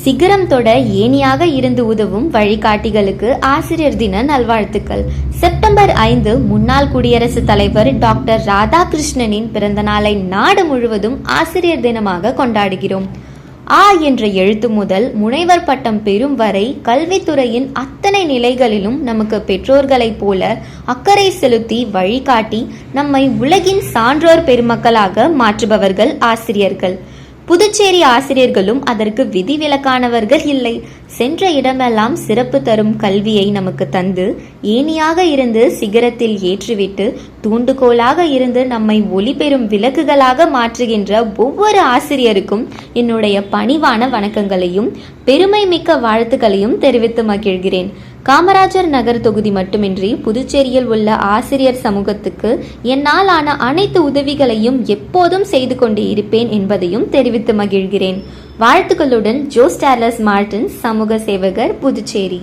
சிகரம் தொட ஏணியாக இருந்து உதவும் வழிகாட்டிகளுக்கு ஆசிரியர் தின நல்வாழ்த்துக்கள். செப்டம்பர் 5 முன்னாள் குடியரசுத் தலைவர் டாக்டர் ராதாகிருஷ்ணனின் பிறந்த நாளை நாடு முழுவதும் ஆசிரியர் தினமாக கொண்டாடுகிறோம். ஆ என்ற எழுத்து முதல் முனைவர் பட்டம் பெறும் வரை கல்வித்துறையின் அத்தனை நிலைகளிலும் நமக்கு பெற்றோர்களைப் போல அக்கறை செலுத்தி வழிகாட்டி நம்மை உலகின் சான்றோர் பெருமக்களாக மாற்றுபவர்கள் ஆசிரியர்கள். புதுச்சேரி ஆசிரியர்களும் அதற்கு விதிவிலக்கானவர்கள் இல்லை. சென்ற இடமெல்லாம் சிறப்பு தரும் கல்வியை நமக்கு தந்து ஏணியாக இருந்து சிகரத்தில் ஏற்றிவிட்டு தூண்டுகோலாக இருந்து நம்மை ஒளி பெறும் விளக்குகளாக மாற்றுகின்ற ஒவ்வொரு ஆசிரியருக்கும் என்னுடைய பணிவான வணக்கங்களையும் பெருமை மிக்க வாழ்த்துக்களையும் தெரிவித்து மகிழ்கிறேன். காமராஜர் நகர் தொகுதி மட்டுமின்றி புதுச்சேரியில் உள்ள ஆசிரியர் சமூகத்துக்கு என்னால் ஆன அனைத்து உதவிகளையும் எப்போதும் செய்து கொண்டு இருப்பேன் என்பதையும் தெரிவித்து மகிழ்கிறேன். வாழ்த்துக்களுடன் ஜோஸ் டார்லஸ் மார்டின், சமூக சேவகர், புதுச்சேரி.